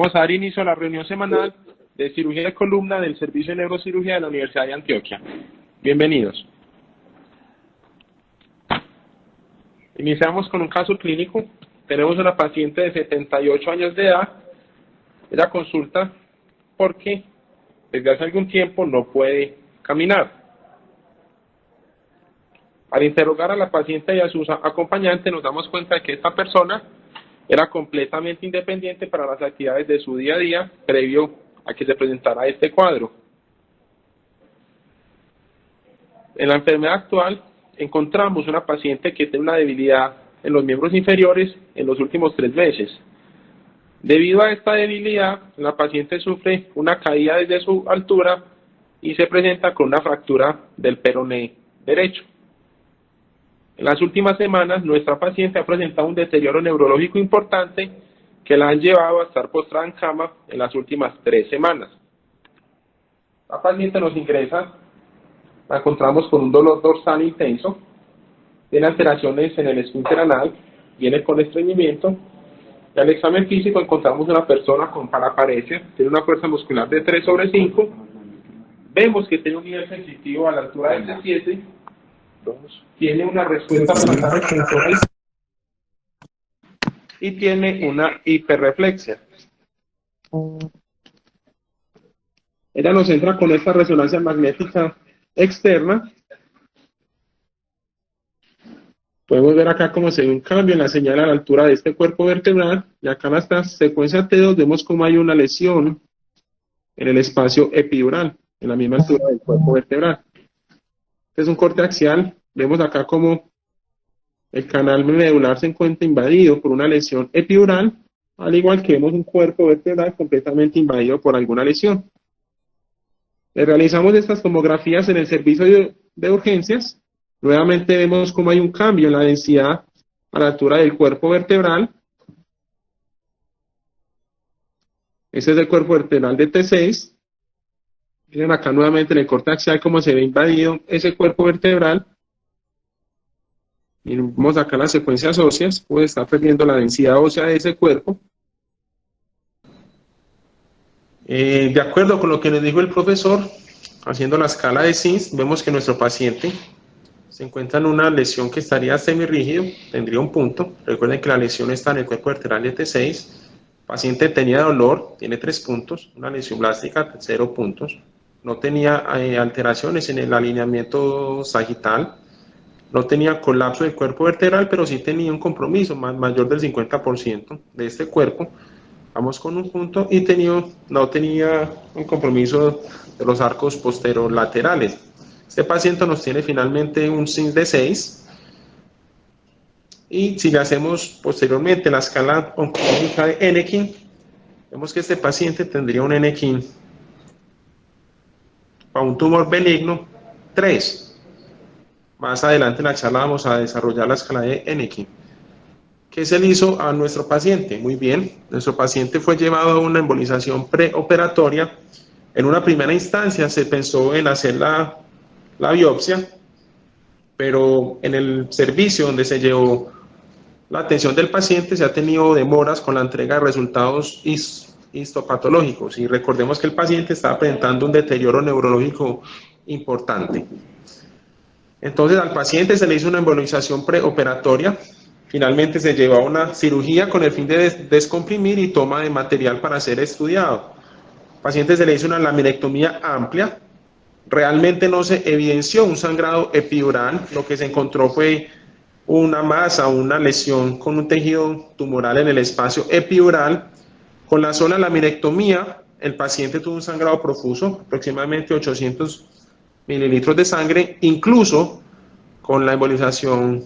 Vamos a dar inicio a la reunión semanal de cirugía de columna del Servicio de Neurocirugía de la Universidad de Antioquia. Bienvenidos. Iniciamos con un caso clínico. Tenemos una paciente de 78 años de edad. Ella consulta porque desde hace algún tiempo no puede caminar. Al interrogar a la paciente y a sus acompañantes nos damos cuenta de que esta persona era completamente independiente para las actividades de su día a día previo a que se presentara este cuadro. En la enfermedad actual encontramos una paciente que tiene una debilidad en los miembros inferiores en los últimos 3 meses. Debido a esta debilidad, la paciente sufre una caída desde su altura y se presenta con una fractura del peroné derecho. En las últimas semanas, nuestra paciente ha presentado un deterioro neurológico importante que la han llevado a estar postrada en cama en las últimas 3 semanas. La paciente nos ingresa, la encontramos con un dolor dorsal intenso, tiene alteraciones en el esfínter anal, viene con estreñimiento, y al examen físico encontramos una persona con paraparesia, tiene una fuerza muscular de 3/5, vemos que tiene un nivel sensitivo a la altura del C7, tiene una respuesta frontal sensorial y tiene una hiperreflexia. Ella nos entra con esta resonancia magnética externa. Podemos ver acá cómo se ve un cambio en la señal a la altura de este cuerpo vertebral, y acá en esta secuencia T2 vemos cómo hay una lesión en el espacio epidural, en la misma altura del cuerpo vertebral. Este es un corte axial. Vemos acá cómo el canal medular se encuentra invadido por una lesión epidural, al igual que vemos un cuerpo vertebral completamente invadido por alguna lesión. Le realizamos estas tomografías en el servicio de urgencias. Nuevamente vemos cómo hay un cambio en la densidad a la altura del cuerpo vertebral. Ese es el cuerpo vertebral de T6. Miren acá nuevamente en el corte axial cómo se ve invadido ese cuerpo vertebral. Y vemos acá las secuencias óseas, puede estar perdiendo la densidad ósea de ese cuerpo. De acuerdo con lo que nos dijo el profesor, haciendo la escala de SINS, vemos que nuestro paciente se encuentra en una lesión que estaría semirrígido, tendría un punto. Recuerden que la lesión está en el cuerpo vertebral de T6. El paciente tenía dolor, tiene 3 puntos, una lesión blástica, 0 puntos. No tenía alteraciones en el alineamiento sagital. No tenía colapso del cuerpo vertebral, pero sí tenía un compromiso mayor del 50% de este cuerpo. Vamos con un punto y no tenía un compromiso de los arcos posterolaterales. Este paciente nos tiene finalmente un SINS de 6. Y si le hacemos posteriormente la escala oncológica de Enneking, vemos que este paciente tendría un Enneking para un tumor benigno 3. Más adelante en la charla vamos a desarrollar la escala de Enneking. ¿Qué se le hizo a nuestro paciente? Muy bien, nuestro paciente fue llevado a una embolización preoperatoria. En una primera instancia se pensó en hacer la biopsia, pero en el servicio donde se llevó la atención del paciente se ha tenido demoras con la entrega de resultados histopatológicos. Y recordemos que el paciente estaba presentando un deterioro neurológico importante. Entonces al paciente se le hizo una embolización preoperatoria, finalmente se llevó a una cirugía con el fin de descomprimir y toma de material para ser estudiado. Al paciente se le hizo una laminectomía amplia, realmente no se evidenció un sangrado epidural, lo que se encontró fue una masa, una lesión con un tejido tumoral en el espacio epidural. Con la sola laminectomía, el paciente tuvo un sangrado profuso, aproximadamente 800 mililitros de sangre, incluso con la embolización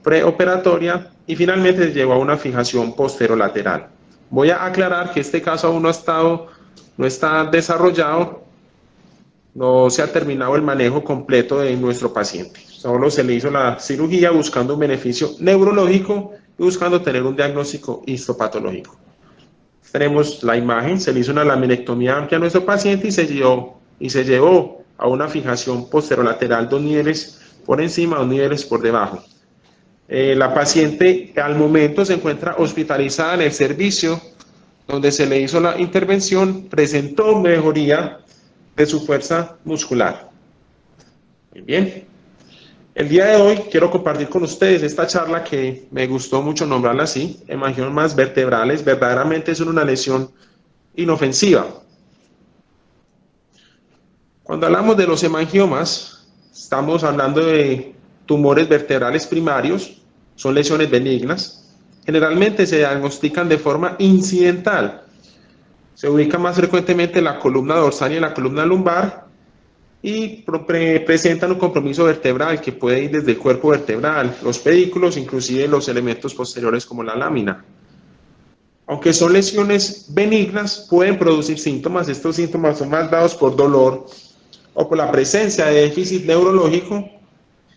preoperatoria, y finalmente se llevó a una fijación posterolateral. Voy a aclarar que este caso aún no está desarrollado, no se ha terminado el manejo completo de nuestro paciente. Solo se le hizo la cirugía buscando un beneficio neurológico y buscando tener un diagnóstico histopatológico. Tenemos la imagen, se le hizo una laminectomía amplia a nuestro paciente y se llevó a una fijación posterolateral 2 niveles por encima, 2 niveles por debajo. La paciente al momento se encuentra hospitalizada en el servicio donde se le hizo la intervención, presentó mejoría de su fuerza muscular. Muy bien. El día de hoy quiero compartir con ustedes esta charla que me gustó mucho nombrarla así, hemangiomas vertebrales. Verdaderamente son una lesión inofensiva. Cuando hablamos de los hemangiomas, estamos hablando de tumores vertebrales primarios, son lesiones benignas. Generalmente se diagnostican de forma incidental. Se ubica más frecuentemente en la columna dorsal y en la columna lumbar y presentan un compromiso vertebral que puede ir desde el cuerpo vertebral, los pedículos, inclusive los elementos posteriores como la lámina. Aunque son lesiones benignas, pueden producir síntomas. Estos síntomas son más dados por dolor o por la presencia de déficit neurológico,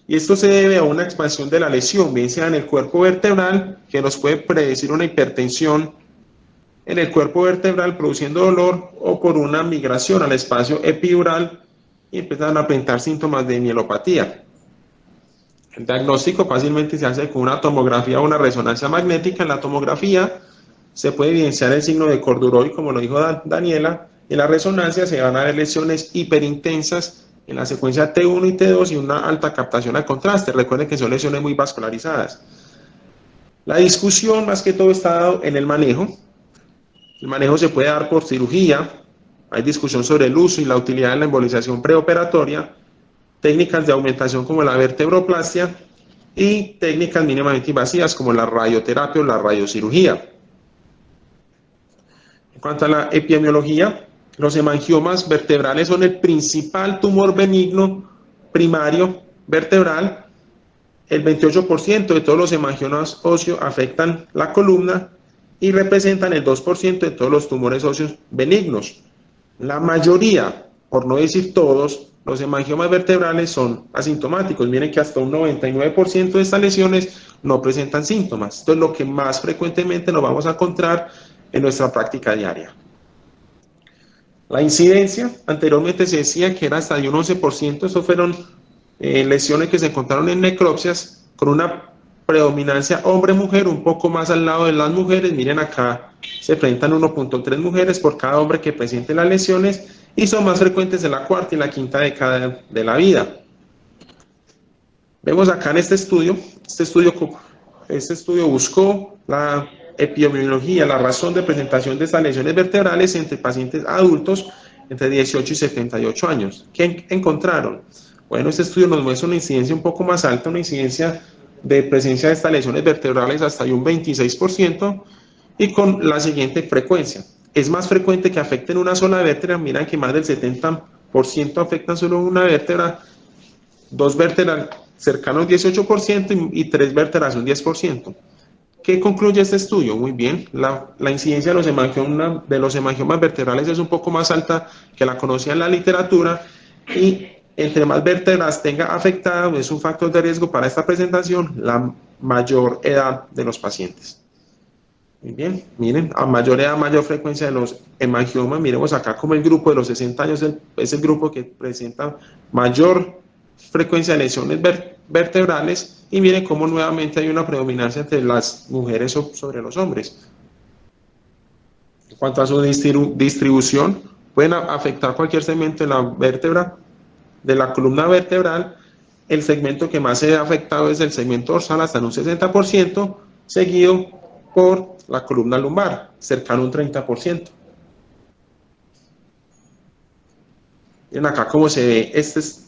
y esto se debe a una expansión de la lesión, bien sea en el cuerpo vertebral, que nos puede predecir una hipertensión en el cuerpo vertebral produciendo dolor, o por una migración al espacio epidural y empiezan a presentar síntomas de mielopatía. El diagnóstico fácilmente se hace con una tomografía o una resonancia magnética. En la tomografía se puede evidenciar el signo de Corduroy, como lo dijo Daniela. En la resonancia se van a ver lesiones hiperintensas en la secuencia T1 y T2 y una alta captación al contraste. Recuerden que son lesiones muy vascularizadas. La discusión más que todo está dado en el manejo. El manejo se puede dar por cirugía. Hay discusión sobre el uso y la utilidad de la embolización preoperatoria, técnicas de aumentación como la vertebroplastia y técnicas mínimamente invasivas como la radioterapia o la radiocirugía. En cuanto a la epidemiología, los hemangiomas vertebrales son el principal tumor benigno primario vertebral. El 28% de todos los hemangiomas óseos afectan la columna y representan el 2% de todos los tumores óseos benignos. La mayoría, por no decir todos, los hemangiomas vertebrales son asintomáticos. Miren que hasta un 99% de estas lesiones no presentan síntomas. Esto es lo que más frecuentemente nos vamos a encontrar en nuestra práctica diaria. La incidencia, anteriormente se decía que era hasta de un 11%. Estos fueron lesiones que se encontraron en necropsias con una predominancia hombre-mujer, un poco más al lado de las mujeres. Miren acá, se presentan 1.3 mujeres por cada hombre que presente las lesiones y son más frecuentes en la cuarta y la quinta década de la vida. Vemos acá en este estudio buscó la epidemiología, la razón de presentación de estas lesiones vertebrales entre pacientes adultos entre 18 y 78 años. ¿Qué encontraron? Bueno, este estudio nos muestra una incidencia un poco más alta, una incidencia de presencia de estas lesiones vertebrales hasta de un 26% y con la siguiente frecuencia. Es más frecuente que afecten una sola vértebra. Miran que más del 70% afectan solo una vértebra, dos vértebras cercanos al 18% y tres vértebras un 10%. ¿Qué concluye este estudio? Muy bien, la incidencia de los hemangiomas vertebrales es un poco más alta que la conocida en la literatura, y entre más vértebras tenga afectadas, es un factor de riesgo para esta presentación, la mayor edad de los pacientes. Muy bien, miren, a mayor edad, mayor frecuencia de los hemangiomas. Miremos acá como el grupo de los 60 años es el grupo que presenta mayor frecuencia de lesiones vertebrales, y miren cómo nuevamente hay una predominancia entre las mujeres sobre los hombres. En cuanto a su distribución, pueden afectar cualquier segmento de la vértebra, de la columna vertebral. El segmento que más se ve afectado es el segmento dorsal, hasta en un 60%, seguido por la columna lumbar, cercano a un 30%. Miren acá cómo se ve,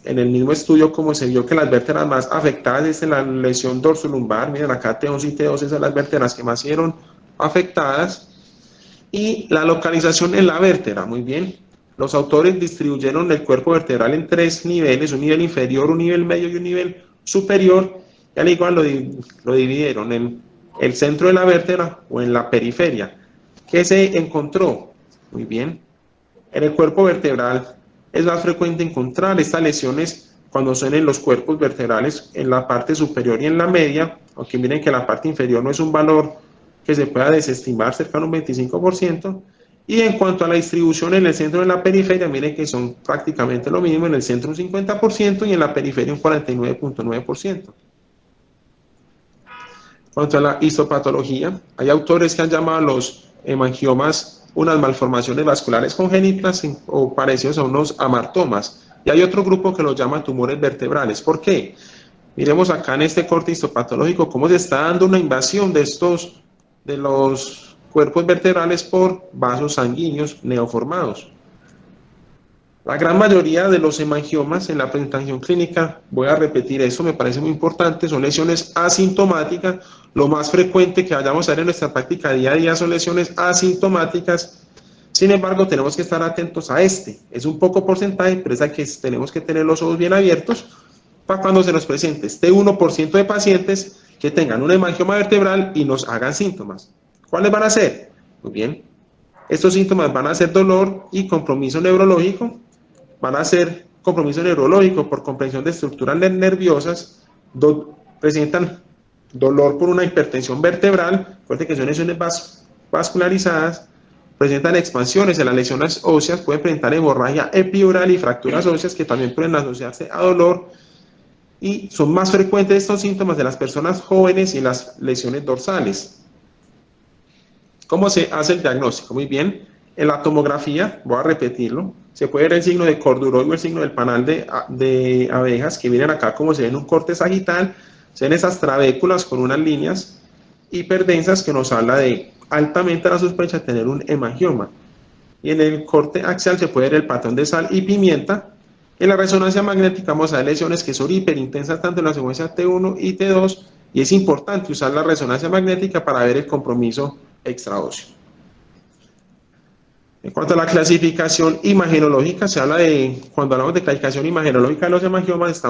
en el mismo estudio, como se vio que las vértebras más afectadas es en la lesión dorsolumbar. Miren acá T11 y T12 son las vértebras que más fueron afectadas, y la localización en la vértebra. Muy bien, los autores distribuyeron el cuerpo vertebral en tres niveles, un nivel inferior, un nivel medio y un nivel superior, y al igual lo dividieron en el centro de la vértebra o en la periferia. ¿Qué se encontró? Muy bien, en el cuerpo vertebral es más frecuente encontrar estas lesiones cuando son en los cuerpos vertebrales, en la parte superior y en la media, aunque miren que la parte inferior no es un valor que se pueda desestimar, cercano a un 25%, y en cuanto a la distribución en el centro y en la periferia, miren que son prácticamente lo mismo, en el centro un 50% y en la periferia un 49.9%. En cuanto a la histopatología, hay autores que han llamado a los hemangiomas, unas malformaciones vasculares congénitas o parecidos a unos amartomas. Y hay otro grupo que los llama tumores vertebrales. ¿Por qué? Miremos acá en este corte histopatológico cómo se está dando una invasión de los cuerpos vertebrales por vasos sanguíneos neoformados. La gran mayoría de los hemangiomas en la presentación clínica, voy a repetir eso, me parece muy importante, son lesiones asintomáticas. Lo más frecuente que vayamos a ver en nuestra práctica día a día son lesiones asintomáticas. Sin embargo, tenemos que estar atentos a este. Es un poco porcentaje, pero es a que tenemos que tener los ojos bien abiertos para cuando se nos presente este 1% de pacientes que tengan un hemangioma vertebral y nos hagan síntomas. ¿Cuáles van a ser? Muy bien. Estos síntomas van a ser dolor y compromiso neurológico. Van a ser compromiso neurológico por comprensión de estructuras nerviosas, presentan dolor por una hipertensión vertebral, fuerte que son lesiones vascularizadas, presentan expansiones en las lesiones óseas, pueden presentar hemorragia epidural y fracturas óseas que también pueden asociarse a dolor, y son más frecuentes estos síntomas de las personas jóvenes y las lesiones dorsales. ¿Cómo se hace el diagnóstico? Muy bien, en la tomografía, voy a repetirlo, se puede ver el signo de corduroide o el signo del panal de abejas que vienen acá como se ve en un corte sagital, se ven esas trabéculas con unas líneas hiperdensas que nos habla de altamente la sospecha de tener un hemangioma. Y en el corte axial se puede ver el patrón de sal y pimienta. En la resonancia magnética vamos a ver lesiones que son hiperintensas tanto en la secuencia T1 y T2, y es importante usar la resonancia magnética para ver el compromiso extraóseo. En cuanto a la clasificación imagenológica, se habla de, cuando hablamos de clasificación imagenológica de los hemangiomas,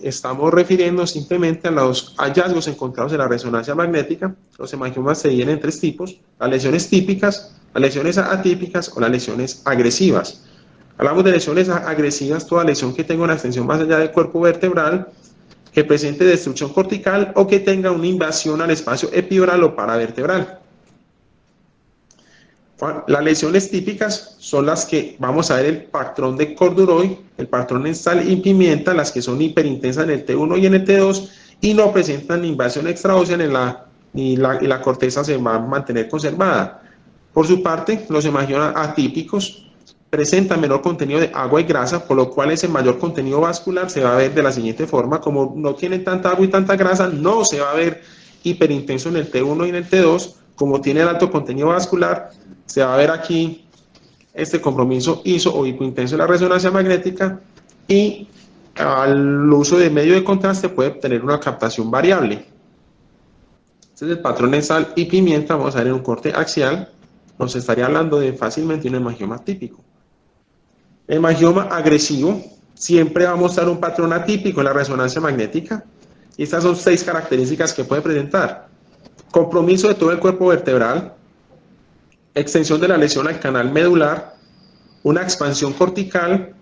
estamos refiriendo simplemente a los hallazgos encontrados en la resonancia magnética. Los hemangiomas se dividen en tres tipos: las lesiones típicas, las lesiones atípicas o las lesiones agresivas. Hablamos de lesiones agresivas, toda lesión que tenga una extensión más allá del cuerpo vertebral, que presente destrucción cortical o que tenga una invasión al espacio epidural o paravertebral. Las lesiones típicas son las que vamos a ver el patrón de corduroide, el patrón en sal y pimienta, las que son hiperintensas en el T1 y en el T2 y no presentan invasión extraósea y la corteza se va a mantener conservada. Por su parte, los hemangiomas atípicos presentan menor contenido de agua y grasa, por lo cual ese mayor contenido vascular se va a ver de la siguiente forma: como no tienen tanta agua y tanta grasa, no se va a ver hiperintenso en el T1 y en el T2, como tiene el alto contenido vascular, se va a ver aquí este compromiso iso o hipointenso en la resonancia magnética, y al uso de medio de contraste puede tener una captación variable. Este es el patrón en sal y pimienta. Vamos a ver en un corte axial, nos estaría hablando de fácilmente un hemangioma típico. El hemangioma agresivo siempre va a mostrar un patrón atípico en la resonancia magnética, y estas son 6 características que puede presentar: compromiso de todo el cuerpo vertebral, extensión de la lesión al canal medular, una expansión cortical,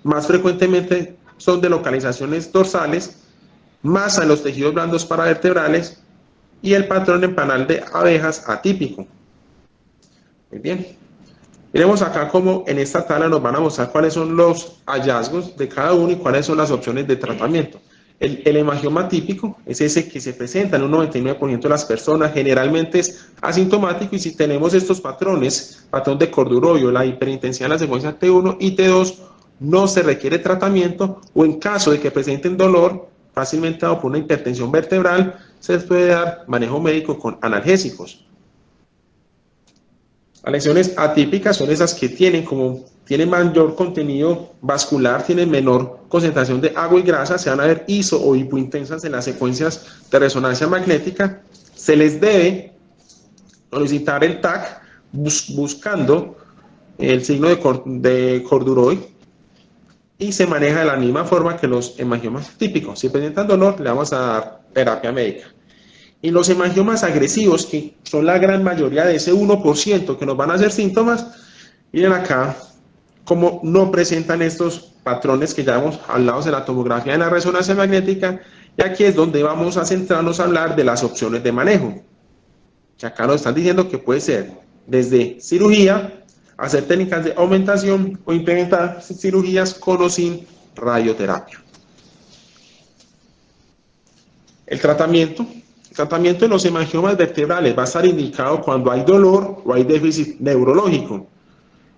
más frecuentemente son de localizaciones dorsales, masa en los tejidos blandos paravertebrales y el patrón en panal de abejas atípico. Muy bien. Miremos acá cómo en esta tabla nos van a mostrar cuáles son los hallazgos de cada uno y cuáles son las opciones de tratamiento. El hemangioma típico es ese que se presenta en un 99% de las personas, generalmente es asintomático, y si tenemos estos patrones, patrón de corduroide, la hiperintensidad en la secuencia T1 y T2, no se requiere tratamiento, o en caso de que presenten dolor, fácilmente dado por una hipertensión vertebral, se les puede dar manejo médico con analgésicos. Las lesiones atípicas son esas que tienen mayor contenido vascular, tienen menor concentración de agua y grasa, se van a ver iso o hipointensas en las secuencias de resonancia magnética. Se les debe solicitar el TAC buscando el signo de corduroide, y se maneja de la misma forma que los hemangiomas típicos. Si presentan dolor, le vamos a dar terapia médica. Y los hemangiomas agresivos, que son la gran mayoría de ese 1% que nos van a hacer síntomas, miren acá cómo no presentan estos patrones que ya hemos hablado de la tomografía y la resonancia magnética, y aquí es donde vamos a centrarnos a hablar de las opciones de manejo, que acá nos están diciendo que puede ser desde cirugía, hacer técnicas de aumentación o implementar cirugías con o sin radioterapia. El tratamiento El tratamiento de los hemangiomas vertebrales va a estar indicado cuando hay dolor o hay déficit neurológico.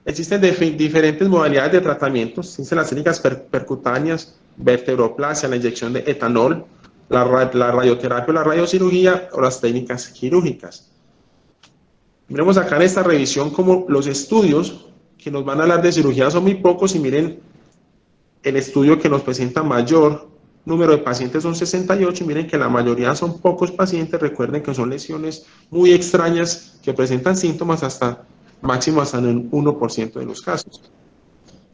Existen diferentes modalidades de tratamiento. Existen las técnicas percutáneas, vertebroplasia, la inyección de etanol, la radioterapia o la radiocirugía o las técnicas quirúrgicas. Miremos acá en esta revisión como los estudios que nos van a hablar de cirugía son muy pocos y miren el estudio que nos presenta mayor número de pacientes son 68 y miren que la mayoría son pocos pacientes. Recuerden que son lesiones muy extrañas que presentan síntomas máximo hasta en el 1% de los casos.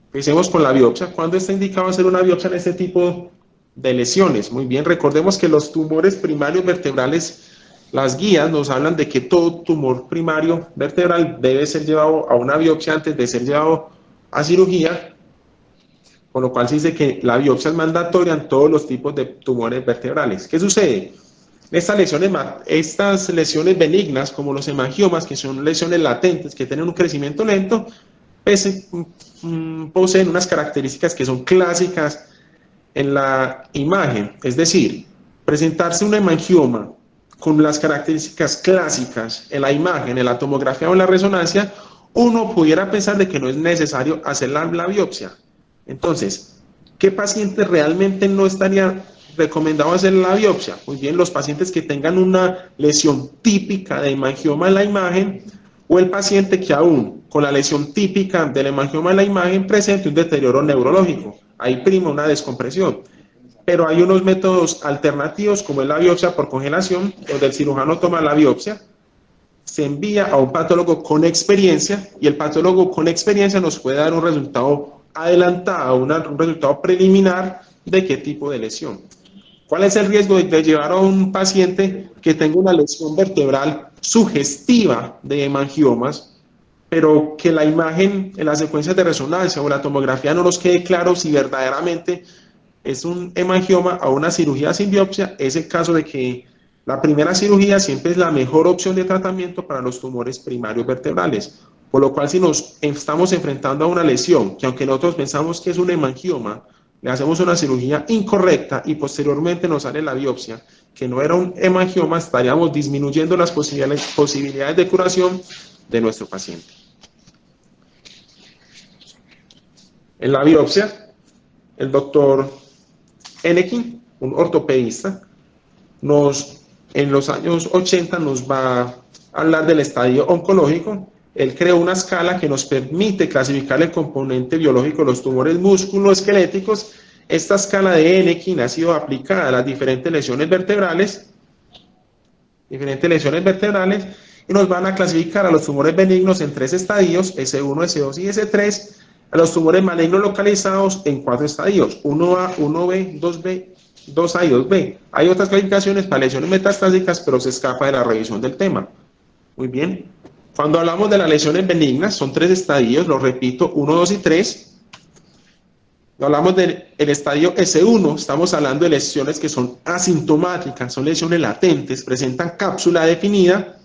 Empecemos con la biopsia. ¿Cuándo está indicado hacer una biopsia en este tipo de lesiones? Muy bien, recordemos que los tumores primarios vertebrales, las guías nos hablan de que todo tumor primario vertebral debe ser llevado a una biopsia antes de ser llevado a cirugía, con lo cual se dice que la biopsia es mandatoria en todos los tipos de tumores vertebrales. ¿Qué sucede? Estas lesiones benignas, como los hemangiomas, que son lesiones latentes, que tienen un crecimiento lento, poseen unas características que son clásicas en la imagen. Es decir, presentarse un hemangioma con las características clásicas en la imagen, en la tomografía o en la resonancia, uno pudiera pensar de que no es necesario hacer la biopsia. Entonces, ¿qué paciente realmente no estaría recomendado hacer la biopsia? Muy bien, los pacientes que tengan una lesión típica de hemangioma en la imagen o el paciente que aún con la lesión típica del hemangioma en la imagen presente un deterioro neurológico. Ahí prima una descompresión. Pero hay unos métodos alternativos como es la biopsia por congelación, donde el cirujano toma la biopsia, se envía a un patólogo con experiencia y el patólogo con experiencia nos puede dar un resultado adelantado, un resultado preliminar de qué tipo de lesión. ¿Cuál es el riesgo de llevar a un paciente que tenga una lesión vertebral sugestiva de hemangiomas, pero que la imagen en las secuencias de resonancia o la tomografía no nos quede claro si verdaderamente es un hemangioma o una cirugía sin biopsia? Es el caso de que la primera cirugía siempre es la mejor opción de tratamiento para los tumores primarios vertebrales, por lo cual si nos estamos enfrentando a una lesión que aunque nosotros pensamos que es un hemangioma, le hacemos una cirugía incorrecta y posteriormente nos sale la biopsia que no era un hemangioma, estaríamos disminuyendo las posibilidades de curación de nuestro paciente. En la biopsia, el doctor Enekin, un ortopedista, en los años 80 nos va a hablar del estadio oncológico. Él creó una escala que nos permite clasificar el componente biológico de los tumores musculoesqueléticos. Esta escala de Enekin ha sido aplicada a las diferentes lesiones vertebrales, y nos van a clasificar a los tumores benignos en 3 estadios, S1, S2 y S3, a los tumores malignos localizados en 4 estadios, 1A, 1B, 2B, 2A y 2B. Hay otras clasificaciones para lesiones metastásicas, pero se escapa de la revisión del tema. Muy bien. Cuando hablamos de las lesiones benignas, son 3 estadios, lo repito, 1, 2 y 3. Cuando hablamos del estadio S1, estamos hablando de lesiones que son asintomáticas, son lesiones latentes, presentan cápsula definida,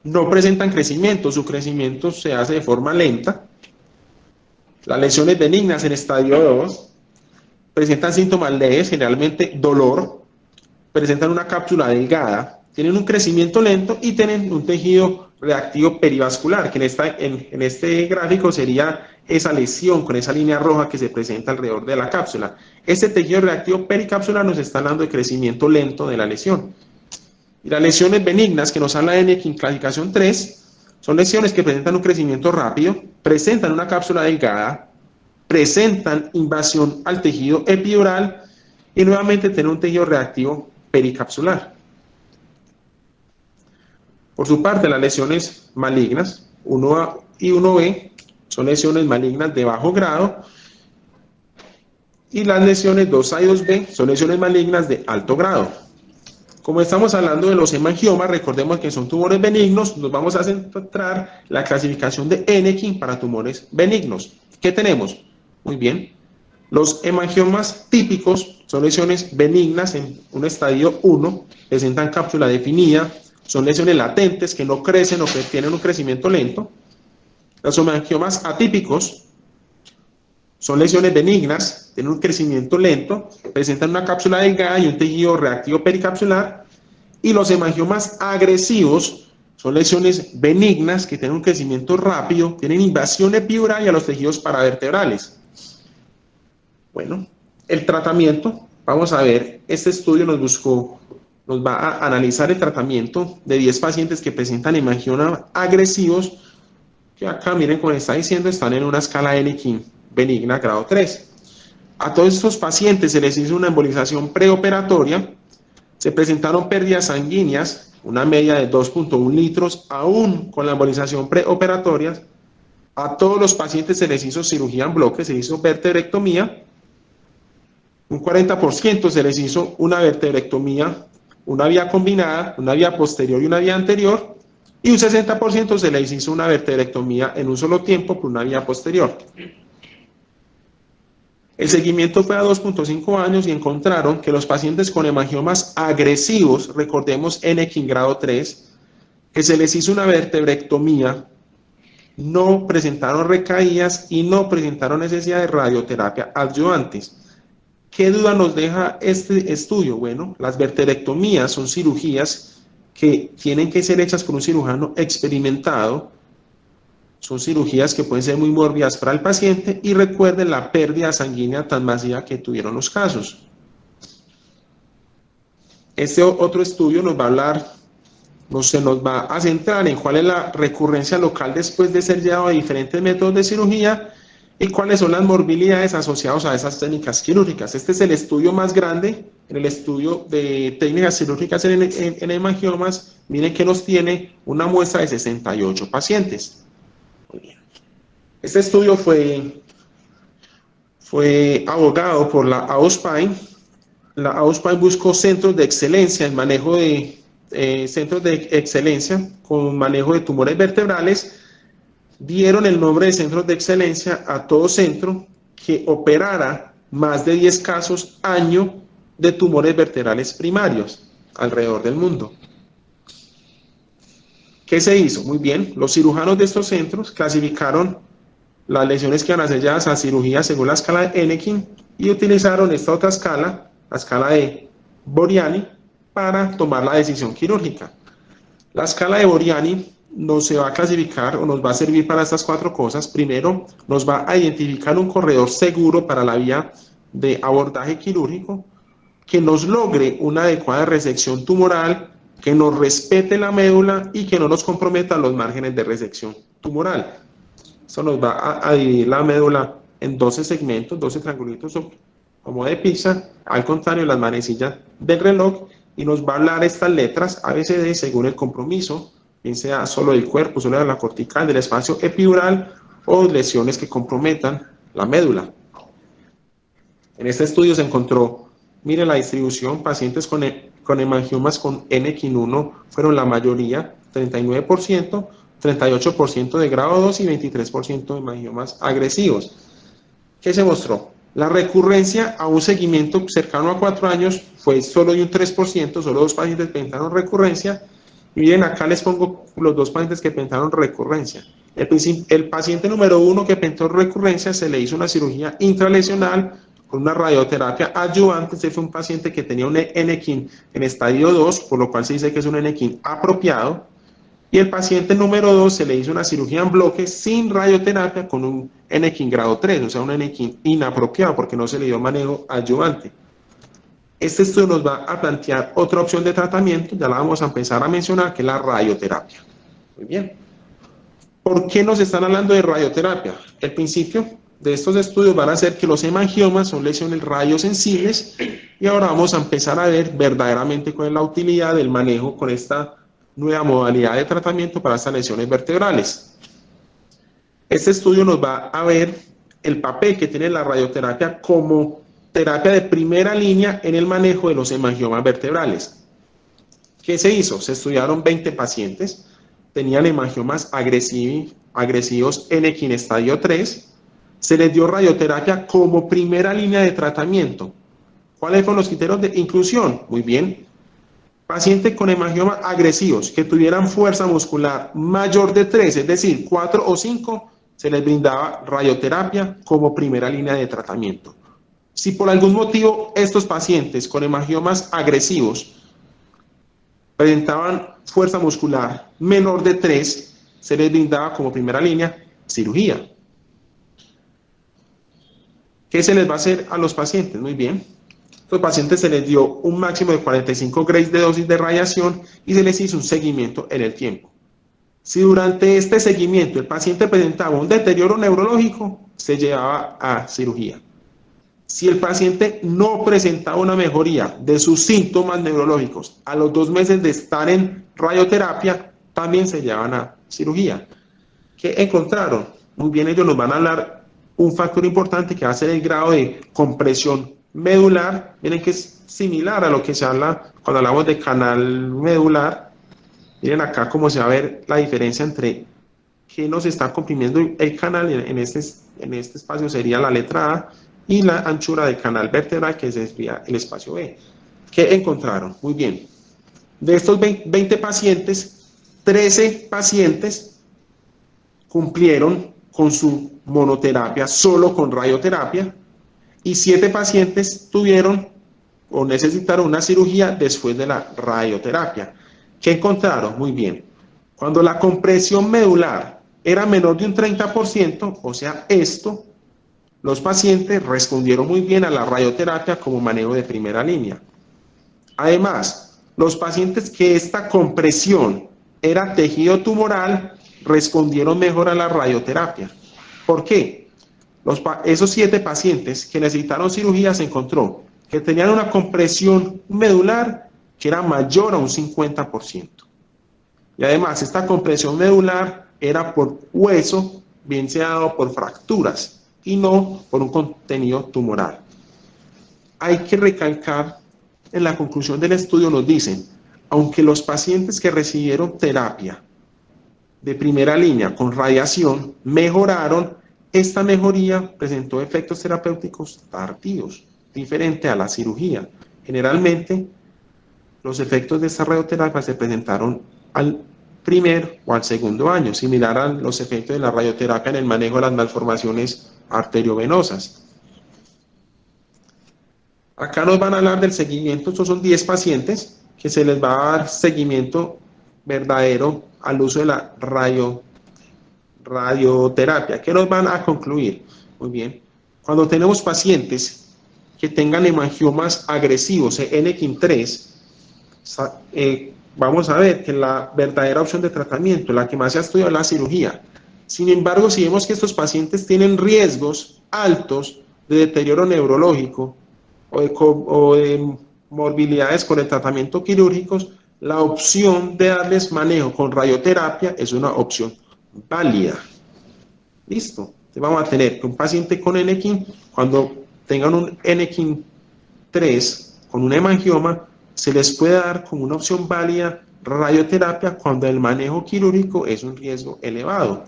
no presentan crecimiento, su crecimiento se hace de forma lenta. Las lesiones benignas en estadio 2 presentan síntomas leves, generalmente dolor, presentan una cápsula delgada, tienen un crecimiento lento y tienen un tejido reactivo perivascular, que en este gráfico sería esa lesión con esa línea roja que se presenta alrededor de la cápsula. Este tejido reactivo pericapsular nos está hablando de crecimiento lento de la lesión. Y las lesiones benignas que nos habla de en clasificación 3 son lesiones que presentan un crecimiento rápido, presentan una cápsula delgada, presentan invasión al tejido epidural y nuevamente tienen un tejido reactivo pericapsular. Por su parte, las lesiones malignas, 1A y 1B, son lesiones malignas de bajo grado, y las lesiones 2A y 2B son lesiones malignas de alto grado. Como estamos hablando de los hemangiomas, recordemos que son tumores benignos, nos vamos a centrar la clasificación de Enekin para tumores benignos. ¿Qué tenemos? Muy bien. Los hemangiomas típicos son lesiones benignas en un estadio 1, presentan cápsula definida, son lesiones latentes que no crecen o que tienen un crecimiento lento. Los hemangiomas atípicos son lesiones benignas, tienen un crecimiento lento, presentan una cápsula delgada y un tejido reactivo pericapsular. Y los hemangiomas agresivos son lesiones benignas que tienen un crecimiento rápido, tienen invasión epidural y a los tejidos paravertebrales. Bueno, el tratamiento, vamos a ver, este estudio nos va a analizar el tratamiento de 10 pacientes que presentan hemangiomas agresivos, que acá, miren, como está diciendo, están en una escala Anakin benigna grado 3. A todos estos pacientes se les hizo una embolización preoperatoria, se presentaron pérdidas sanguíneas, una media de 2.1 litros, aún con la embolización preoperatoria. A todos los pacientes se les hizo cirugía en bloque, se hizo vertebrectomía. Un 40% se les hizo una vertebrectomía, una vía combinada, una vía posterior y una vía anterior, y un 60% se les hizo una vertebrectomía en un solo tiempo por una vía posterior. El seguimiento fue a 2.5 años y encontraron que los pacientes con hemangiomas agresivos, recordemos Anakin grado 3, que se les hizo una vertebrectomía, no presentaron recaídas y no presentaron necesidad de radioterapia adyuvantes. ¿Qué duda nos deja este estudio? Bueno, las vertebrectomías son cirugías que tienen que ser hechas por un cirujano experimentado. Son cirugías que pueden ser muy mórbidas para el paciente y recuerden la pérdida sanguínea tan masiva que tuvieron los casos. Este otro estudio nos va a hablar, nos va a centrar en cuál es la recurrencia local después de ser llevado a diferentes métodos de cirugía y cuáles son las morbilidades asociadas a esas técnicas quirúrgicas. Este es el estudio más grande, en el estudio de técnicas quirúrgicas en hemangiomas. Miren que nos tiene una muestra de 68 pacientes. Muy bien. Este estudio fue abogado por la AOSPAIN. La AOSPAIN buscó centros de excelencia en manejo de centros de excelencia con manejo de tumores vertebrales. Dieron el nombre de centros de excelencia a todo centro que operara más de 10 casos año de tumores vertebrales primarios alrededor del mundo. ¿Qué se hizo? Muy bien, los cirujanos de estos centros clasificaron las lesiones que van a ser llevadas a cirugía según la escala de Anakin y utilizaron esta otra escala, la escala de Boriani, para tomar la decisión quirúrgica. La escala de Boriani nos se va a clasificar o nos va a servir para estas 4 cosas. Primero, nos va a identificar un corredor seguro para la vía de abordaje quirúrgico, que nos logre una adecuada resección tumoral, que nos respete la médula y que no nos comprometa los márgenes de resección tumoral. Esto nos va a dividir la médula en 12 segmentos, 12 triangulitos como de pizza, al contrario las manecillas del reloj, y nos va a hablar estas letras ABCD según el compromiso, bien sea solo del cuerpo, solo de la cortical, del espacio epidural o lesiones que comprometan la médula. En este estudio se encontró, miren la distribución, pacientes con hemangiomas con Anakin 1 fueron la mayoría, 39%, 38% de grado 2 y 23% de hemangiomas agresivos. ¿Qué se mostró? La recurrencia a un seguimiento cercano a 4 años fue solo de un 3%, solo 2 pacientes presentaron recurrencia. Y miren, acá les pongo los 2 pacientes que presentaron recurrencia. El paciente número 1 que presentó recurrencia se le hizo una cirugía intralesional con una radioterapia adyuvante. Este fue un paciente que tenía un Anakin en estadio 2, por lo cual se dice que es un Anakin apropiado. Y el paciente número 2 se le hizo una cirugía en bloque sin radioterapia con un Anakin grado 3, o sea, un Anakin inapropiado porque no se le dio manejo adyuvante. Este estudio nos va a plantear otra opción de tratamiento, ya la vamos a empezar a mencionar, que es la radioterapia. Muy bien. ¿Por qué nos están hablando de radioterapia? El principio de estos estudios van a ser que los hemangiomas son lesiones radiosensibles y ahora vamos a empezar a ver verdaderamente cuál es la utilidad del manejo con esta nueva modalidad de tratamiento para estas lesiones vertebrales. Este estudio nos va a ver el papel que tiene la radioterapia como terapia de primera línea en el manejo de los hemangiomas vertebrales. ¿Qué se hizo? Se estudiaron 20 pacientes, tenían hemangiomas agresivos Anakin estadio 3, se les dio radioterapia como primera línea de tratamiento. ¿Cuáles fueron los criterios de inclusión? Muy bien. Pacientes con hemangiomas agresivos que tuvieran fuerza muscular mayor de 3, es decir, 4 o 5, se les brindaba radioterapia como primera línea de tratamiento. Si por algún motivo estos pacientes con hemangiomas agresivos presentaban fuerza muscular menor de 3, se les brindaba como primera línea cirugía. ¿Qué se les va a hacer a los pacientes? Muy bien. A los pacientes se les dio un máximo de 45 grays de dosis de radiación y se les hizo un seguimiento en el tiempo. Si durante este seguimiento el paciente presentaba un deterioro neurológico, se llevaba a cirugía. Si el paciente no presentaba una mejoría de sus síntomas neurológicos a los 2 meses de estar en radioterapia, también se llevaban a cirugía. ¿Qué encontraron? Muy bien, ellos nos van a hablar un factor importante que va a ser el grado de compresión medular. Miren que es similar a lo que se habla cuando hablamos de canal medular. Miren acá cómo se va a ver la diferencia entre que nos está comprimiendo el canal. En este espacio sería la letra A, y la anchura del canal vertebral, que sería el espacio B. ¿Qué encontraron? Muy bien. De estos 20 pacientes, 13 pacientes cumplieron con su monoterapia solo con radioterapia, y 7 pacientes tuvieron o necesitaron una cirugía después de la radioterapia. ¿Qué encontraron? Muy bien. Cuando la compresión medular era menor de un 30%, o sea, esto, los pacientes respondieron muy bien a la radioterapia como manejo de primera línea. Además, los pacientes que esta compresión era tejido tumoral respondieron mejor a la radioterapia. ¿Por qué? Esos 7 pacientes que necesitaron cirugía se encontró que tenían una compresión medular que era mayor a un 50%. Y además, esta compresión medular era por hueso, bien sea dado por fracturas, y no por un contenido tumoral. Hay que recalcar, en la conclusión del estudio nos dicen, aunque los pacientes que recibieron terapia de primera línea con radiación mejoraron, esta mejoría presentó efectos terapéuticos tardíos, diferente a la cirugía. Generalmente, los efectos de esta radioterapia se presentaron al primer o al segundo año, similar a los efectos de la radioterapia en el manejo de las malformaciones arteriovenosas. Acá nos van a hablar del seguimiento. Estos son 10 pacientes que se les va a dar seguimiento verdadero al uso de la radioterapia. ¿Qué nos van a concluir? Muy bien. Cuando tenemos pacientes que tengan hemangiomas agresivos, NKIN3, vamos a ver que la verdadera opción de tratamiento, la que más se ha estudiado, es la cirugía. Sin embargo, si vemos que estos pacientes tienen riesgos altos de deterioro neurológico o de morbilidades con el tratamiento quirúrgico, la opción de darles manejo con radioterapia es una opción válida. Listo. Entonces vamos a tener que un paciente con NKIN, cuando tengan un NKIN3 con un hemangioma, se les puede dar como una opción válida radioterapia cuando el manejo quirúrgico es un riesgo elevado.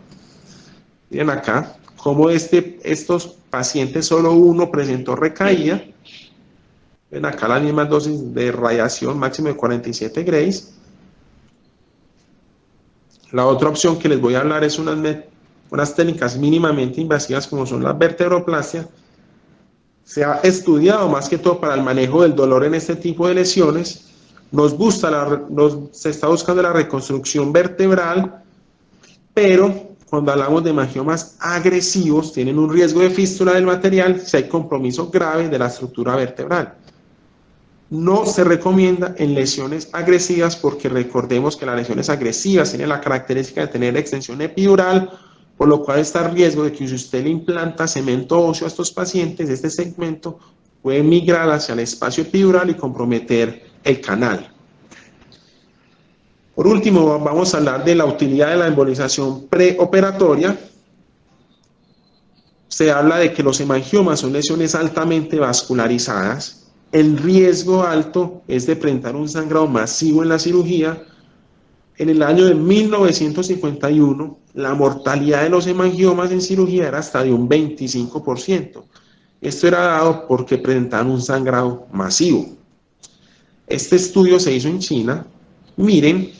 Miren acá cómo estos pacientes, solo uno presentó recaída. Ven acá las mismas dosis de radiación, máximo de 47 grays. La otra opción que les voy a hablar es unas técnicas mínimamente invasivas como son la vertebroplastia. Se ha estudiado más que todo para el manejo del dolor en este tipo de lesiones. Se está buscando la reconstrucción vertebral, pero cuando hablamos de hemangiomas agresivos, tienen un riesgo de fístula del material si hay compromiso grave de la estructura vertebral. No se recomienda en lesiones agresivas porque recordemos que las lesiones agresivas tienen la característica de tener extensión epidural, por lo cual está el riesgo de que si usted le implanta cemento óseo a estos pacientes, este segmento puede migrar hacia el espacio epidural y comprometer el canal. Por último, vamos a hablar de la utilidad de la embolización preoperatoria. Se habla de que los hemangiomas son lesiones altamente vascularizadas. El riesgo alto es de presentar un sangrado masivo en la cirugía. En el año de 1951, la mortalidad de los hemangiomas en cirugía era hasta de un 25%. Esto era dado porque presentaban un sangrado masivo. Este estudio se hizo en China. Miren,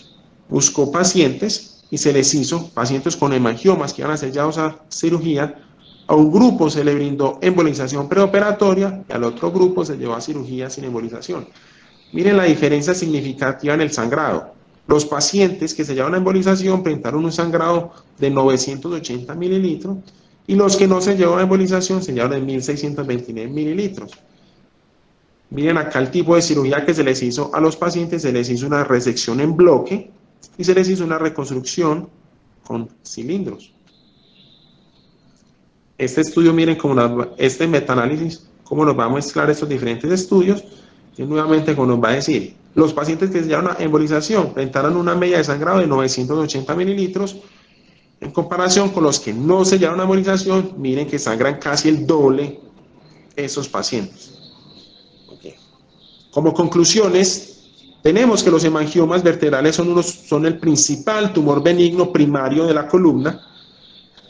buscó pacientes y se les hizo pacientes con hemangiomas que iban a ser llevados a cirugía. A un grupo se le brindó embolización preoperatoria y al otro grupo se llevó a cirugía sin embolización. Miren la diferencia significativa en el sangrado. Los pacientes que se llevaron a embolización presentaron un sangrado de 980 mililitros y los que no se llevaron a embolización se llevaron de 1629 mililitros. Miren acá el tipo de cirugía que se les hizo a los pacientes. Se les hizo una resección en bloque y se les hizo una reconstrucción con cilindros. Este estudio, miren este metaanálisis, cómo nos va a mezclar estos diferentes estudios, y nuevamente como nos va a decir, los pacientes que se llevaron a embolización presentaron una media de sangrado de 980 mililitros, en comparación con los que no se llevaron a embolización. Miren que sangran casi el doble esos pacientes. Okay. Como conclusiones, tenemos que los hemangiomas vertebrales son el principal tumor benigno primario de la columna.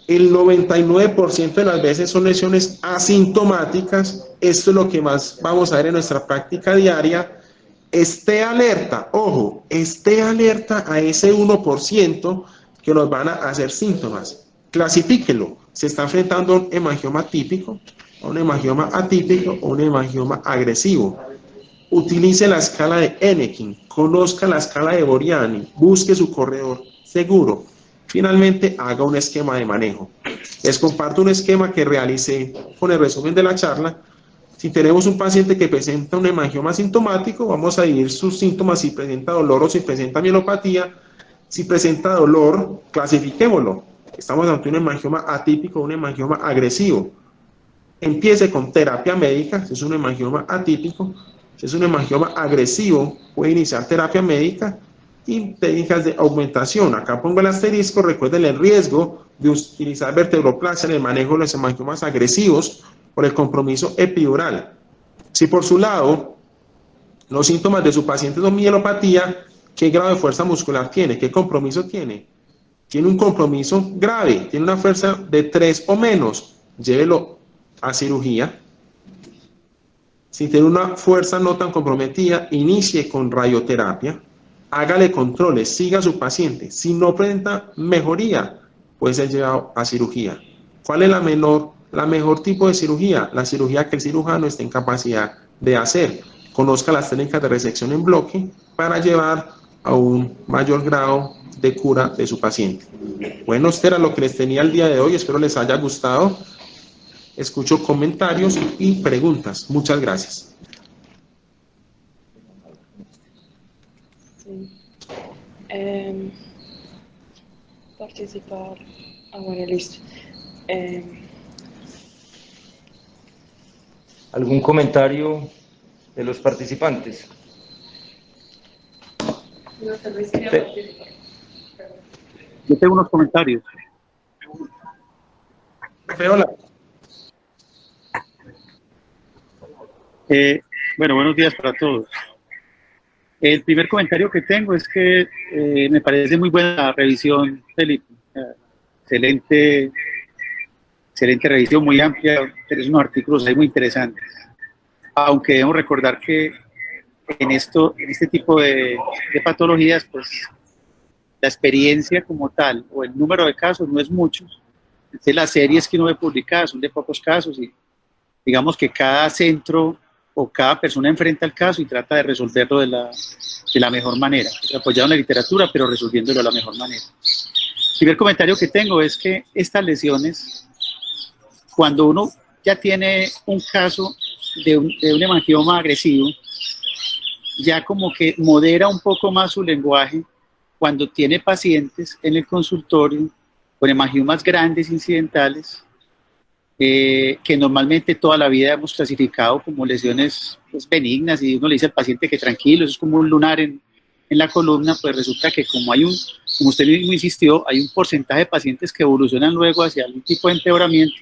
El 99% de las veces son lesiones asintomáticas. Esto es lo que más vamos a ver en nuestra práctica diaria. Esté alerta, ojo, esté alerta a ese 1% que nos van a hacer síntomas. Clasifíquelo. Se está enfrentando a un hemangioma típico, a un hemangioma atípico o un hemangioma agresivo. Utilice la escala de Enneking, conozca la escala de Boriani, busque su corredor seguro. Finalmente, haga un esquema de manejo. Les comparto un esquema que realicé con el resumen de la charla. Si tenemos un paciente que presenta un hemangioma sintomático, vamos a dividir sus síntomas si presenta dolor o si presenta mielopatía. Si presenta dolor, clasifiquémoslo. Estamos ante un hemangioma atípico o un hemangioma agresivo. Empiece con terapia médica, si es un hemangioma atípico. Si es un hemangioma agresivo, puede iniciar terapia médica y técnicas de aumentación. Acá pongo el asterisco. Recuerden el riesgo de utilizar vertebroplasia en el manejo de los hemangiomas agresivos por el compromiso epidural. Si por su lado los síntomas de su paciente son mielopatía, ¿qué grado de fuerza muscular tiene? ¿Qué compromiso tiene? Tiene un compromiso grave, tiene una fuerza de 3 o menos, llévelo a cirugía. Si tiene una fuerza no tan comprometida, inicie con radioterapia. Hágale controles, siga a su paciente. Si no presenta mejoría, puede ser llevado a cirugía. ¿Cuál es la mejor tipo de cirugía? La cirugía que el cirujano esté en capacidad de hacer. Conozca las técnicas de resección en bloque para llevar a un mayor grado de cura de su paciente. Bueno, esto era lo que les tenía el día de hoy. Espero les haya gustado. Escucho comentarios y preguntas. Muchas gracias. Sí. Participar. Bueno, listo. ¿Algún comentario de los participantes? No, tal vez quería participar. Yo tengo unos comentarios. Hola. Bueno, buenos días para todos. El primer comentario que tengo es que me parece muy buena la revisión, Felipe. Excelente revisión, muy amplia. Tienes unos artículos ahí muy interesantes. Aunque debemos recordar que en este tipo de patologías, pues la experiencia como tal o el número de casos no es mucho. Entonces, las series que uno ve publicadas son de pocos casos y digamos que cada centro o cada persona enfrenta el caso y trata de resolverlo de la mejor manera, apoyado en la literatura, pero resolviéndolo de la mejor manera. El primer comentario que tengo es que estas lesiones, cuando uno ya tiene un caso de un hemangioma agresivo, ya como que modera un poco más su lenguaje cuando tiene pacientes en el consultorio con hemangiomas grandes incidentales, que normalmente toda la vida hemos clasificado como lesiones pues, benignas, y uno le dice al paciente que tranquilo, eso es como un lunar en la columna. Pues resulta que como usted mismo insistió, hay un porcentaje de pacientes que evolucionan luego hacia algún tipo de empeoramiento,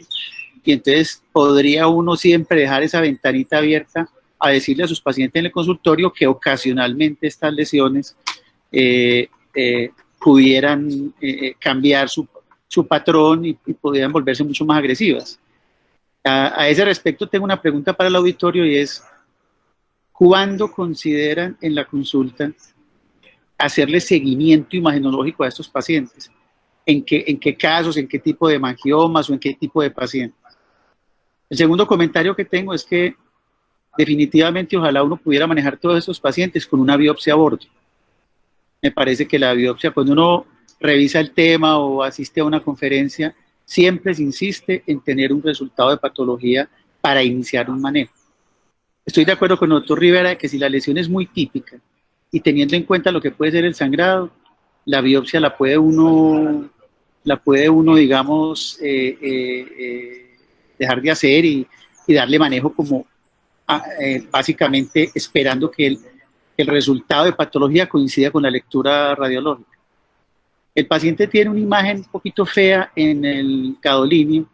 y entonces podría uno siempre dejar esa ventanita abierta a decirle a sus pacientes en el consultorio que ocasionalmente estas lesiones pudieran cambiar su patrón y pudieran volverse mucho más agresivas. A ese respecto tengo una pregunta para el auditorio, y es: ¿cuándo consideran en la consulta hacerle seguimiento imagenológico a estos pacientes? ¿En qué casos, en qué tipo de hemangiomas o en qué tipo de pacientes? El segundo comentario que tengo es que definitivamente ojalá uno pudiera manejar todos estos pacientes con una biopsia a bordo. Me parece que la biopsia, cuando uno revisa el tema o asiste a una conferencia, siempre se insiste en tener un resultado de patología para iniciar un manejo. Estoy de acuerdo con el doctor Rivera de que si la lesión es muy típica y teniendo en cuenta lo que puede ser el sangrado, la biopsia la puede uno digamos, dejar de hacer y darle manejo como básicamente esperando que el resultado de patología coincida con la lectura radiológica. El paciente tiene una imagen un poquito fea en el cadolinio,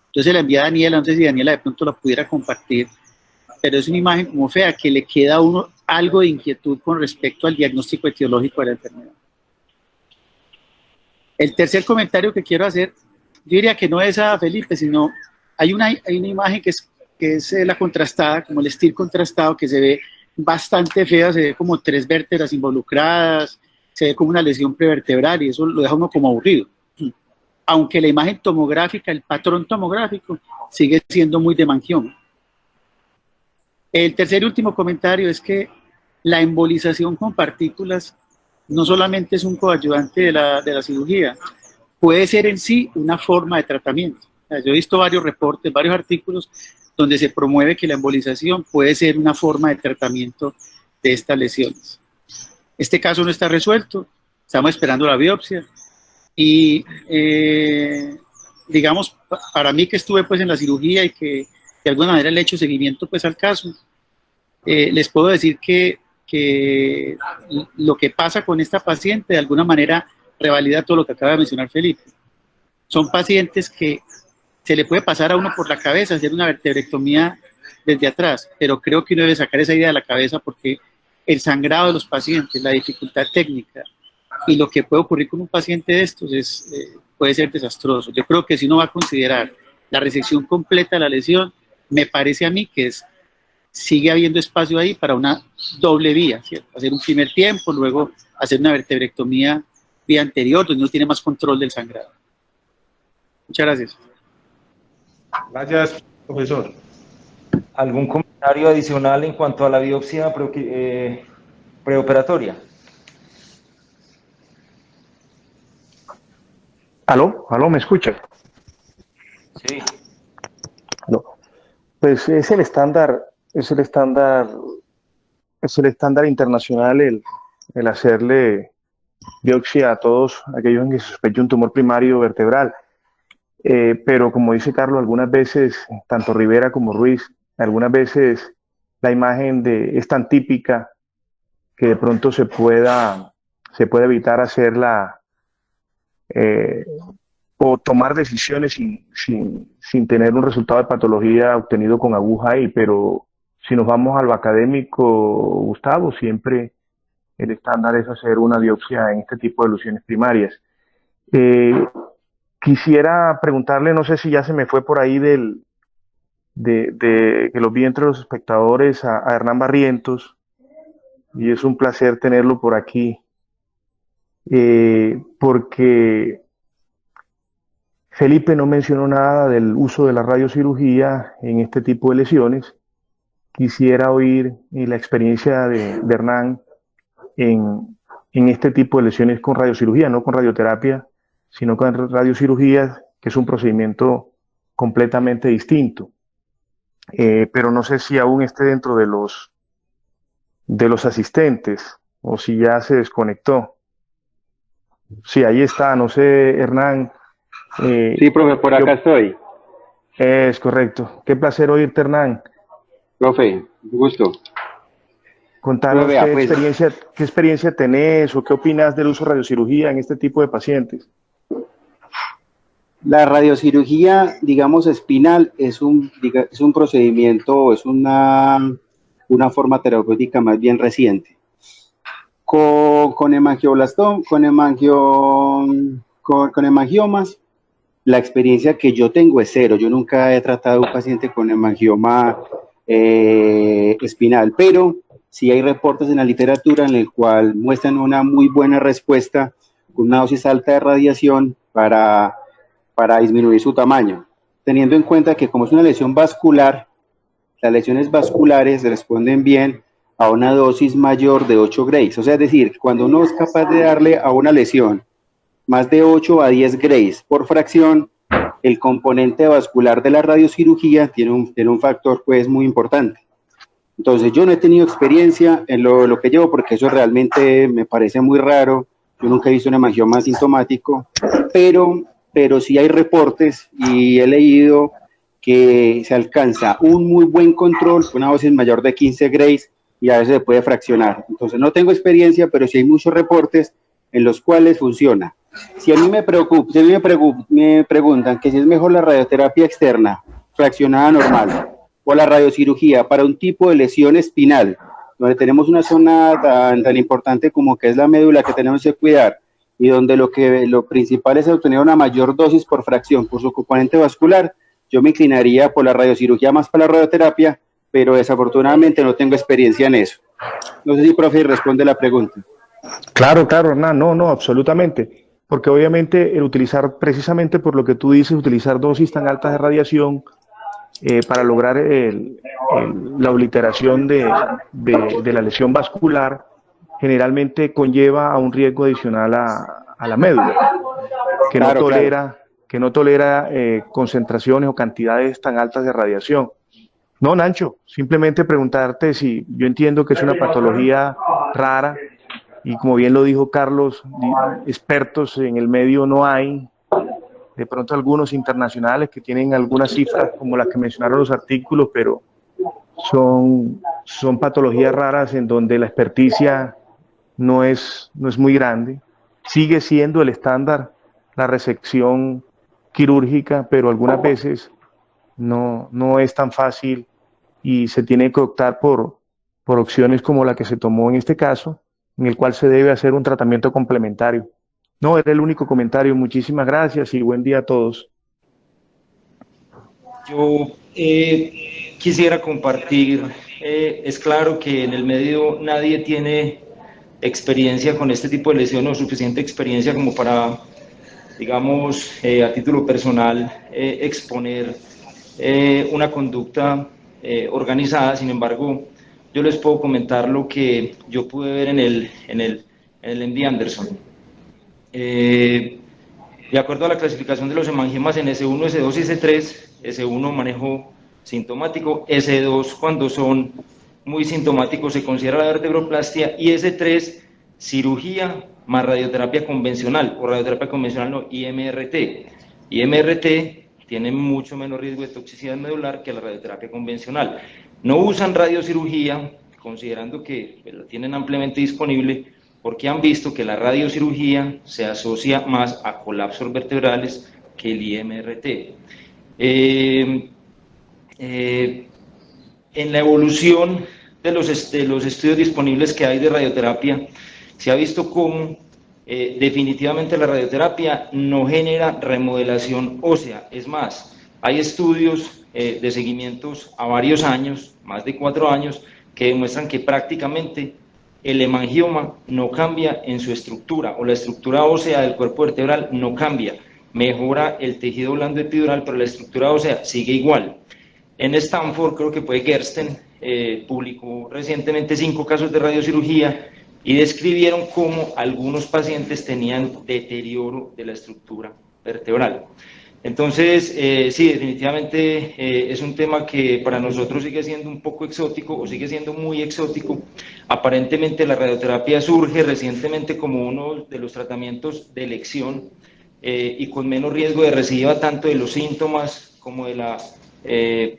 entonces la envía a Daniela, no sé si Daniela de pronto la pudiera compartir, pero es una imagen como fea que le queda a uno algo de inquietud con respecto al diagnóstico etiológico de la enfermedad. El tercer comentario que quiero hacer, yo diría que no es a Felipe, sino hay una imagen que es la contrastada, como el estilo contrastado, que se ve bastante fea, se ve como 3 vértebras involucradas, se ve como una lesión prevertebral y eso lo deja uno como aburrido. Aunque la imagen tomográfica, el patrón tomográfico, sigue siendo muy de hemangioma. El tercer y último comentario es que la embolización con partículas no solamente es un coadyuvante de la cirugía, puede ser en sí una forma de tratamiento. O sea, yo he visto varios reportes, varios artículos donde se promueve que la embolización puede ser una forma de tratamiento de estas lesiones. Este caso no está resuelto, estamos esperando la biopsia y digamos, para mí que estuve pues en la cirugía y que de alguna manera le he hecho seguimiento pues al caso, les puedo decir que lo que pasa con esta paciente de alguna manera revalida todo lo que acaba de mencionar Felipe. Son pacientes que se le puede pasar a uno por la cabeza hacer una vertebrectomía desde atrás, pero creo que uno debe sacar esa idea de la cabeza porque el sangrado de los pacientes, la dificultad técnica y lo que puede ocurrir con un paciente de estos puede ser desastroso. Yo creo que si uno va a considerar la resección completa de la lesión, me parece a mí que sigue habiendo espacio ahí para una doble vía, ¿cierto? Hacer un primer tiempo, luego hacer una vertebrectomía vía anterior, donde uno tiene más control del sangrado. Muchas gracias. Gracias, profesor. ¿Algún comentario adicional en cuanto a la biopsia preoperatoria? ¿Aló? ¿Me escucha? Sí. No. Pues es el estándar internacional el hacerle biopsia a todos aquellos en que se sospecha un tumor primario vertebral. Pero como dice Carlos, algunas veces, tanto Rivera como Ruiz, algunas veces la imagen es tan típica que de pronto se puede evitar hacerla o tomar decisiones sin tener un resultado de patología obtenido con aguja ahí. Pero si nos vamos a lo académico, Gustavo, siempre el estándar es hacer una biopsia en este tipo de lesiones primarias. Quisiera preguntarle, no sé si ya se me fue por ahí que los vi entre los espectadores, a Hernán Barrientos, y es un placer tenerlo por aquí, porque Felipe no mencionó nada del uso de la radiocirugía en este tipo de lesiones. Quisiera oír la experiencia de Hernán en este tipo de lesiones con radiocirugía, no con radioterapia, sino con radiocirugía, que es un procedimiento completamente distinto. Pero no sé si aún esté dentro de los asistentes o si ya se desconectó. Sí, ahí está, no sé, Hernán. Sí, profe, por acá estoy. Es correcto. Qué placer oírte, Hernán. Profe, gusto. Contanos Profe, qué experiencia tenés o qué opinas del uso de radiocirugía en este tipo de pacientes. La radiocirugía, digamos, espinal es un procedimiento, es una forma terapéutica más bien reciente. Con hemangiomas, la experiencia que yo tengo es cero. Yo nunca he tratado a un paciente con hemangioma espinal, pero sí hay reportes en la literatura en el cual muestran una muy buena respuesta con una dosis alta de radiación para disminuir su tamaño, teniendo en cuenta que como es una lesión vascular, las lesiones vasculares responden bien a una dosis mayor de 8 grays. O sea, es decir, cuando uno es capaz de darle a una lesión más de 8 a 10 grays por fracción, el componente vascular de la radiocirugía tiene un factor pues muy importante. Entonces yo no he tenido experiencia en lo que llevo, porque eso realmente me parece muy raro. Yo nunca he visto un hemangioma asintomático, pero sí hay reportes y he leído que se alcanza un muy buen control con una dosis mayor de 15 grays y a veces se puede fraccionar. Entonces no tengo experiencia, pero sí hay muchos reportes en los cuales funciona. Si a mí me preguntan que si es mejor la radioterapia externa, fraccionada normal, o la radiocirugía para un tipo de lesión espinal, donde tenemos una zona tan importante como que es la médula que tenemos que cuidar, y donde lo principal es obtener una mayor dosis por fracción por su componente vascular, yo me inclinaría por la radiocirugía más para la radioterapia, pero desafortunadamente no tengo experiencia en eso. No sé si, profe, responde la pregunta. Claro, Hernán, no, absolutamente. Porque obviamente el utilizar, precisamente por lo que tú dices, utilizar dosis tan altas de radiación para lograr la obliteración de la lesión vascular, generalmente conlleva a un riesgo adicional a la médula, que no tolera concentraciones o cantidades tan altas de radiación. No, Nacho, simplemente preguntarte si yo entiendo que es una patología rara, y como bien lo dijo Carlos, expertos en el medio no hay, de pronto algunos internacionales que tienen algunas cifras como las que mencionaron los artículos, pero son patologías raras en donde la experticia no es muy grande. Sigue siendo el estándar la resección quirúrgica, pero algunas veces no es tan fácil y se tiene que optar por opciones como la que se tomó en este caso, en el cual se debe hacer un tratamiento complementario. No, era el único comentario. Muchísimas gracias y buen día a todos. Yo quisiera compartir, es claro que en el medio nadie tiene experiencia con este tipo de lesión o suficiente experiencia como para, digamos, a título personal, exponer una conducta organizada. Sin embargo, yo les puedo comentar lo que yo pude ver en el MD Anderson. De acuerdo a la clasificación de los hemangiomas en S1, S2 y S3, S1 manejo sintomático, S2 cuando son muy sintomáticos se considera la vertebroplastia, y S3 cirugía más radioterapia convencional, o radioterapia convencional no, IMRT. IMRT tiene mucho menos riesgo de toxicidad medular que la radioterapia convencional. No usan radiocirugía, considerando que la tienen ampliamente disponible, porque han visto que la radiocirugía se asocia más a colapsos vertebrales que el IMRT. En la evolución de los estudios disponibles que hay de radioterapia, se ha visto cómo definitivamente la radioterapia no genera remodelación ósea. Es más, hay estudios de seguimientos a varios años, más de 4 años, que demuestran que prácticamente el hemangioma no cambia en su estructura, o la estructura ósea del cuerpo vertebral no cambia. Mejora el tejido blando epidural, pero la estructura ósea sigue igual. En Stanford, creo que fue Gersten, publicó recientemente 5 casos de radiocirugía y describieron cómo algunos pacientes tenían deterioro de la estructura vertebral. Entonces, sí, definitivamente es un tema que para nosotros sigue siendo un poco exótico, o sigue siendo muy exótico. Aparentemente la radioterapia surge recientemente como uno de los tratamientos de elección y con menos riesgo de recidiva tanto de los síntomas como de la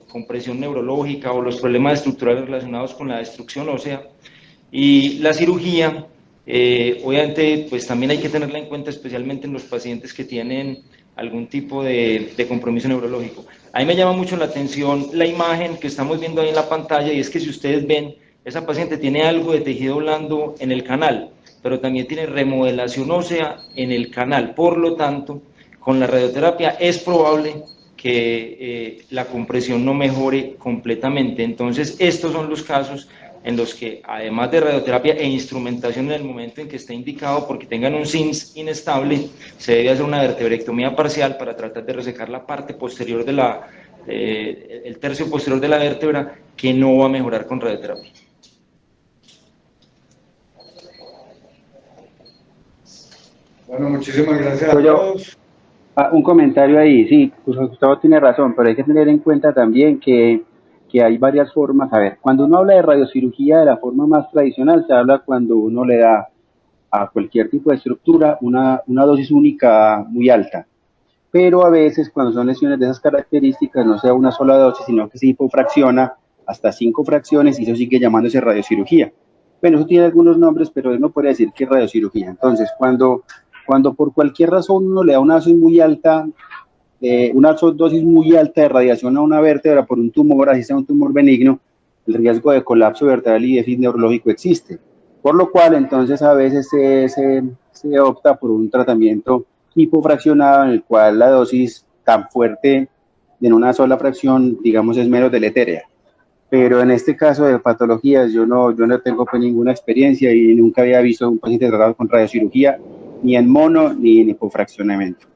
compresión neurológica o los problemas estructurales relacionados con la destrucción ósea. Y la cirugía, obviamente, pues también hay que tenerla en cuenta, especialmente en los pacientes que tienen algún tipo de compromiso neurológico. A mí me llama mucho la atención la imagen que estamos viendo ahí en la pantalla, y es que si ustedes ven, esa paciente tiene algo de tejido blando en el canal, pero también tiene remodelación ósea en el canal. Por lo tanto, con la radioterapia es probable que la compresión no mejore completamente. Entonces, estos son los casos en los que, además de radioterapia e instrumentación en el momento en que esté indicado porque tengan un SINS inestable, se debe hacer una vertebrectomía parcial para tratar de resecar la parte posterior de el tercio posterior de la vértebra, que no va a mejorar con radioterapia. Bueno, muchísimas gracias a todos. Un comentario ahí, sí, pues Gustavo tiene razón, pero hay que tener en cuenta también que hay varias formas. A ver, cuando uno habla de radiocirugía de la forma más tradicional, se habla cuando uno le da a cualquier tipo de estructura una dosis única muy alta. Pero a veces cuando son lesiones de esas características no sea una sola dosis, sino que se hipofracciona hasta 5 fracciones y eso sigue llamándose radiocirugía. Bueno, eso tiene algunos nombres, pero no podría decir que es radiocirugía. Entonces, cuando por cualquier razón uno le da una dosis muy alta, de radiación a una vértebra por un tumor, así sea un tumor benigno, el riesgo de colapso vertebral y déficit neurológico existe. Por lo cual, entonces, a veces se opta por un tratamiento hipofraccionado en el cual la dosis tan fuerte en una sola fracción, digamos, es menos deletérea. Pero en este caso de patologías, yo no tengo pues ninguna experiencia y nunca había visto un paciente tratado con radiocirugía, ni en mono, ni en hipofraccionamiento.